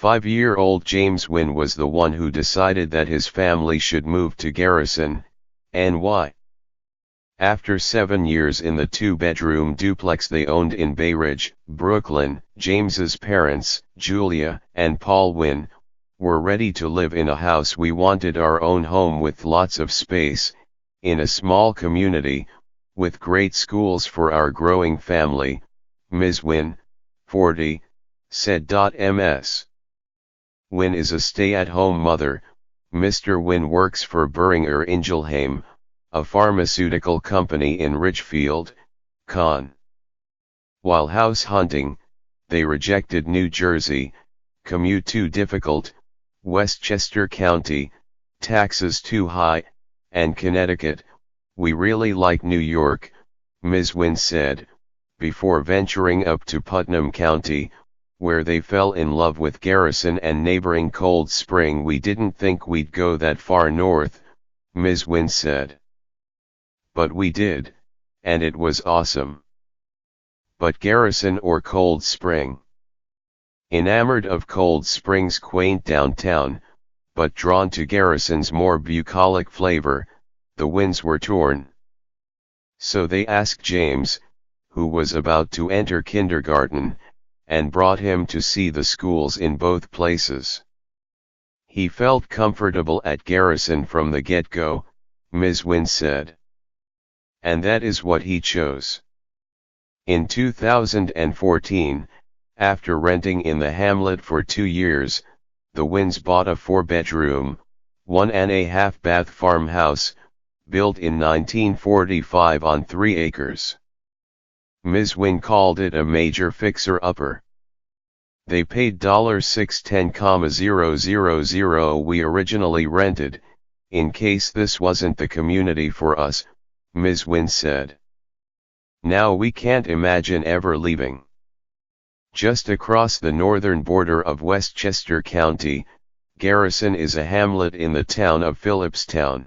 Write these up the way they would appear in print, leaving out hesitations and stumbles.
5-year-old James Wynne was the one who decided that his family should move to Garrison, NY. After 7 years in the 2-bedroom duplex they owned in Bay Ridge, Brooklyn, James's parents, Julia and Paul Wynne, were ready to live in a house. "We wanted our own home with lots of space, in a small community, with great schools for our growing family," Ms. Wynne, 40, said. Ms. Wynne is a stay-at-home mother. Mr. Wynne works for Boehringer Ingelheim, a pharmaceutical company in Ridgefield, Conn. While house hunting, they rejected New Jersey, commute too difficult, Westchester County, taxes too high, and Connecticut. "We really like New York," Ms. Wynne said, before venturing up to Putnam County, where they fell in love with Garrison and neighboring Cold Spring. "We didn't think we'd go that far north," Ms. Wynne said. "But we did, and it was awesome." But Garrison or Cold Spring? Enamored of Cold Spring's quaint downtown, but drawn to Garrison's more bucolic flavor, the Wynnes were torn. So they asked James, who was about to enter kindergarten, and brought him to see the schools in both places. "He felt comfortable at Garrison from the get-go," Ms. Wynne said. "And that is what he chose." In 2014, after renting in the Hamlet for 2 years, the Wynnes bought a 4-bedroom, 1.5-bath farmhouse, built in 1945 on 3 acres. Ms. Wynne called it a major fixer-upper. "They paid $610,000 we originally rented, in case this wasn't the community for us," Ms. Wynne said. "Now we can't imagine ever leaving." Just across the northern border of Westchester County, Garrison is a hamlet in the town of Phillipstown.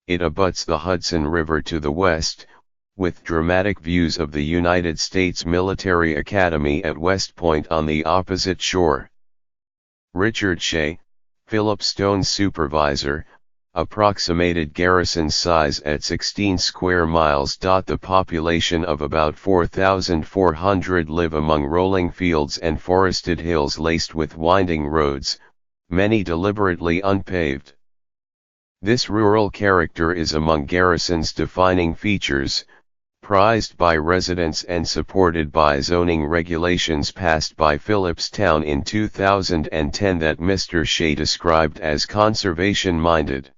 It abuts the Hudson River to the west, with dramatic views of the United States Military Academy at West Point on the opposite shore. Richard Shea, Phillipstone's supervisor, approximated Garrison's size at 16 square miles. The population of about 4,400 live among rolling fields and forested hills laced with winding roads, many deliberately unpaved. This rural character is among Garrison's defining features, prized by residents and supported by zoning regulations passed by Phillipstown in 2010 that Mr. Shea described as conservation-minded.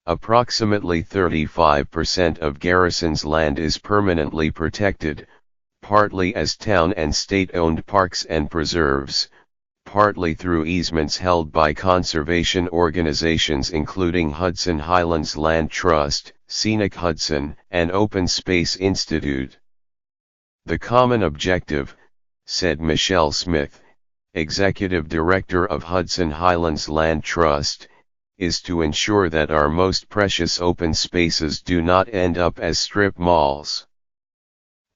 Approximately 35% of Garrison's land is permanently protected, partly as town and state-owned parks and preserves, partly through easements held by conservation organizations including Hudson Highlands Land Trust, Scenic Hudson, and Open Space Institute. "The common objective," said Michelle Smith, executive director of Hudson Highlands Land Trust, "is to ensure that our most precious open spaces do not end up as strip malls."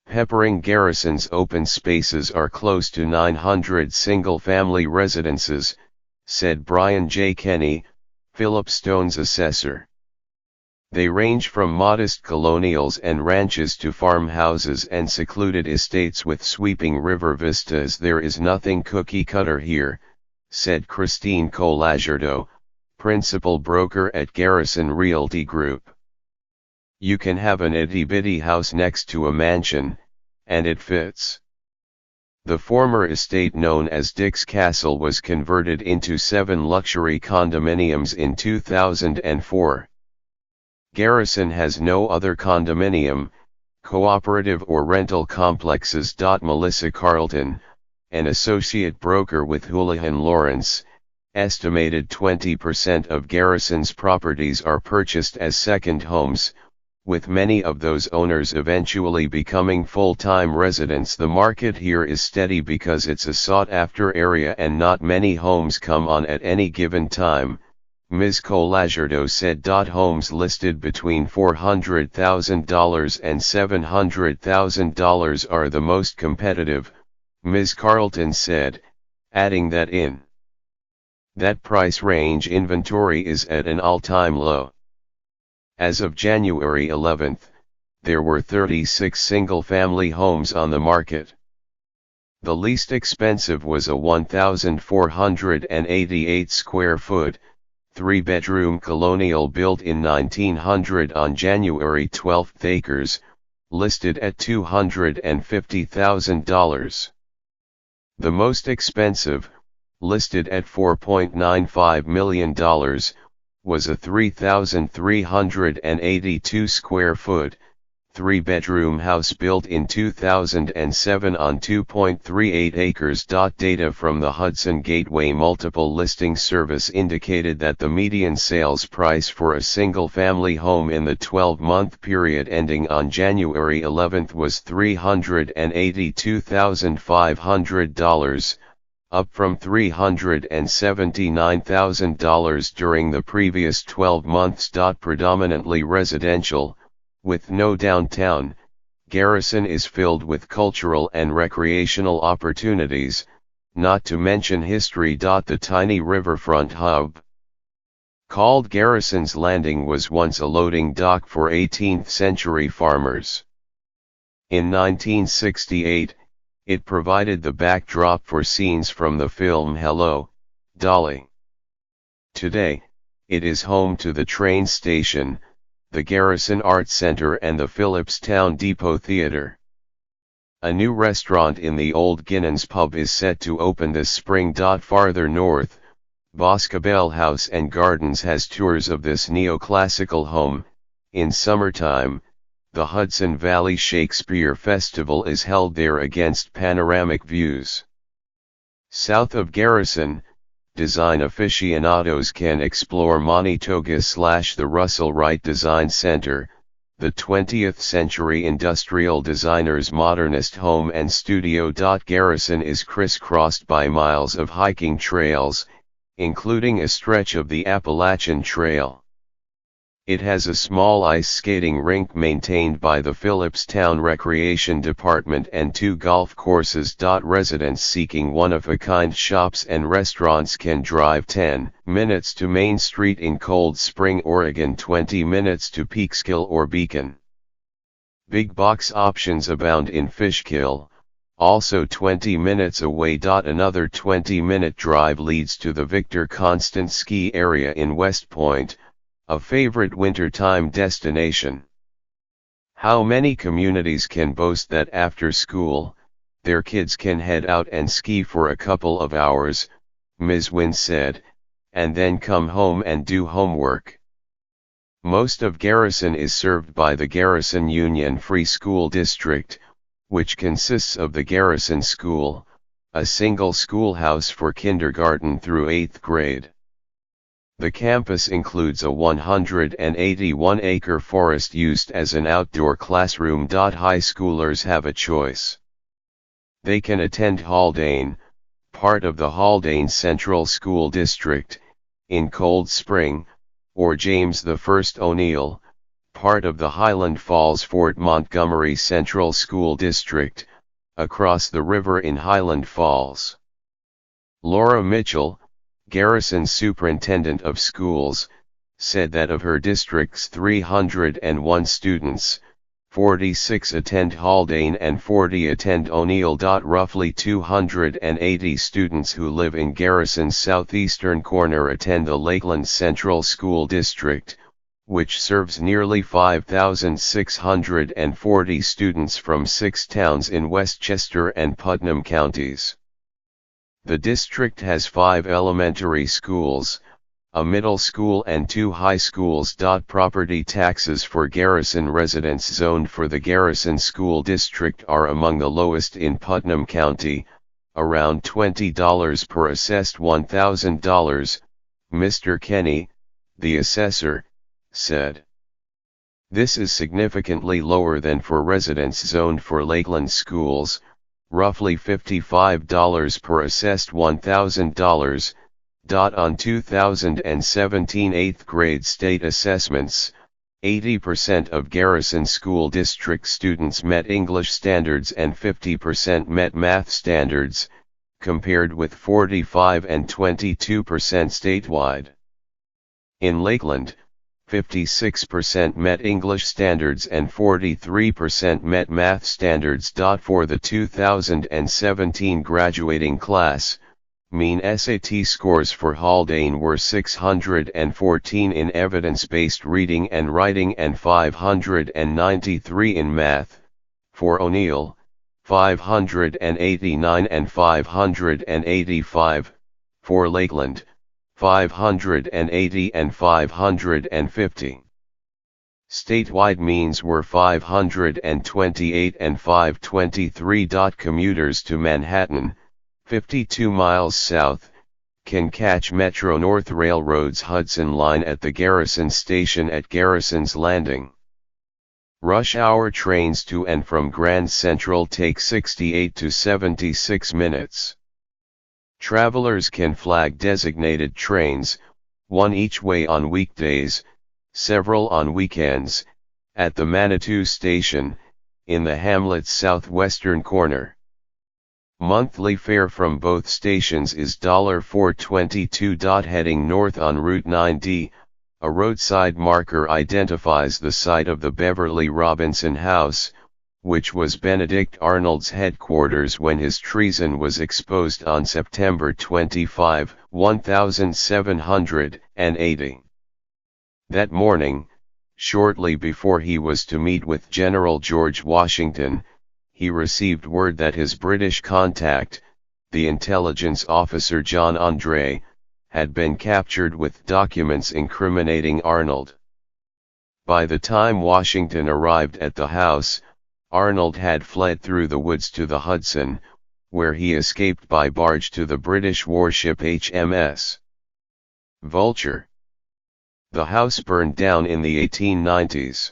Peppering Garrison's open spaces are close to 900 single-family residences, said Brian J. Kenny, Phillipstone's assessor. They range from modest colonials and ranches to farmhouses and secluded estates with sweeping river vistas. "There is nothing cookie-cutter here," said Christine Colagerdo, principal broker at Garrison Realty Group. "You can have an itty-bitty house next to a mansion, and it fits." The former estate known as Dick's Castle was converted into 7 luxury condominiums in 2004. Garrison has no other condominium, cooperative or rental complexes. Melissa Carlton, an associate broker with Houlihan Lawrence, estimated 20% of Garrison's properties are purchased as second homes, with many of those owners eventually becoming full-time residents. "The market here is steady because it's a sought-after area and not many homes come on at any given time," Ms. Colagerdo said. "Homes listed between $400,000 and $700,000 are the most competitive," Ms. Carlton said, adding that in that price range inventory is at an all-time low. As of January 11, there were 36 single-family homes on the market. The least expensive was a 1,488 square foot, 3-bedroom colonial built in 1900 on January 12 acres, listed at $250,000. The most expensive, listed at $4.95 million, was a 3,382 square foot, 3-bedroom house built in 2007 on 2.38 acres. Data from the Hudson Gateway Multiple Listing Service indicated that the median sales price for a single-family home in the 12-month period ending on January 11 was $382,500, up from $379,000 during the previous 12 months. Predominantly residential, with no downtown, Garrison is filled with cultural and recreational opportunities, not to mention history. The tiny riverfront hub, called Garrison's Landing, was once a loading dock for 18th-century farmers. In 1968, it provided the backdrop for scenes from the film Hello, Dolly. Today, it is home to the train station, the Garrison Arts Center and the Phillipstown Depot Theater. A new restaurant in the Old Ginnans pub is set to open this spring. Farther north, Boscobel House and Gardens has tours of this neoclassical home. In summertime, the Hudson Valley Shakespeare Festival is held there against panoramic views. South of Garrison, design aficionados can explore Manitoga/the Russell Wright Design Center, the 20th-century industrial designer's modernist home and studio. Garrison is crisscrossed by miles of hiking trails, including a stretch of the Appalachian Trail. It has a small ice skating rink maintained by the Phillipstown Recreation Department and 2 golf courses. Residents seeking one-of-a-kind shops and restaurants can drive 10 minutes to Main Street in Cold Spring, Oregon, 20 minutes to Peekskill or Beacon. Big box options abound in Fishkill, also 20 minutes away. Another 20-minute drive leads to the Victor Constant ski area in West Point, a favorite wintertime destination. How many communities can boast that after school, their kids can head out and ski for a couple of hours, Ms. Wynn said, and then come home and do homework? Most of Garrison is served by the Garrison Union Free School District, which consists of the Garrison School, a single schoolhouse for kindergarten through 8th grade. The campus includes a 181-acre forest used as an outdoor classroom. High schoolers have a choice. They can attend Haldane, part of the Haldane Central School District, in Cold Spring, or James I O'Neill, part of the Highland Falls-Fort Montgomery Central School District, across the river in Highland Falls. Laura Mitchell, Garrison's superintendent of schools, said that of her district's 301 students, 46 attend Haldane and 40 attend O'Neill. Roughly 280 students who live in Garrison's southeastern corner attend the Lakeland Central School District, which serves nearly 5,640 students from 6 towns in Westchester and Putnam counties. The district has 5 elementary schools, a middle school and 2 high schools. Property taxes for Garrison residents zoned for the Garrison School District are among the lowest in Putnam County, around $20 per assessed $1,000, Mr. Kenny, the assessor, said. This is significantly lower than for residents zoned for Lakeland schools, roughly $55 per assessed $1,000. On 2017 8th grade state assessments, 80% of Garrison School District students met English standards and 50% met math standards, compared with 45 and 22% statewide. In Lakeland, 56% met English standards and 43% met math standards. For the 2017 graduating class, mean SAT scores for Haldane were 614 in evidence-based reading and writing and 593 in math. For O'Neill, 589 and 585. For Lakeland, 580 and 550. Statewide means were 528 and 523. Commuters to Manhattan, 52 miles south, can catch Metro North Railroad's Hudson line at the Garrison station at Garrison's Landing. Rush hour trains to and from Grand Central take 68 to 76 minutes. Travelers can flag designated trains, one each way on weekdays, several on weekends, at the Manitou Station, in the Hamlet's southwestern corner. Monthly fare from both stations is $4.22. Heading north on Route 9D, a roadside marker identifies the site of the Beverly Robinson House, which was Benedict Arnold's headquarters when his treason was exposed on September 25, 1780. That morning, shortly before he was to meet with General George Washington, he received word that his British contact, the intelligence officer John Andre, had been captured with documents incriminating Arnold. By the time Washington arrived at the house, Arnold had fled through the woods to the Hudson, where he escaped by barge to the British warship HMS Vulture. The house burned down in the 1890s.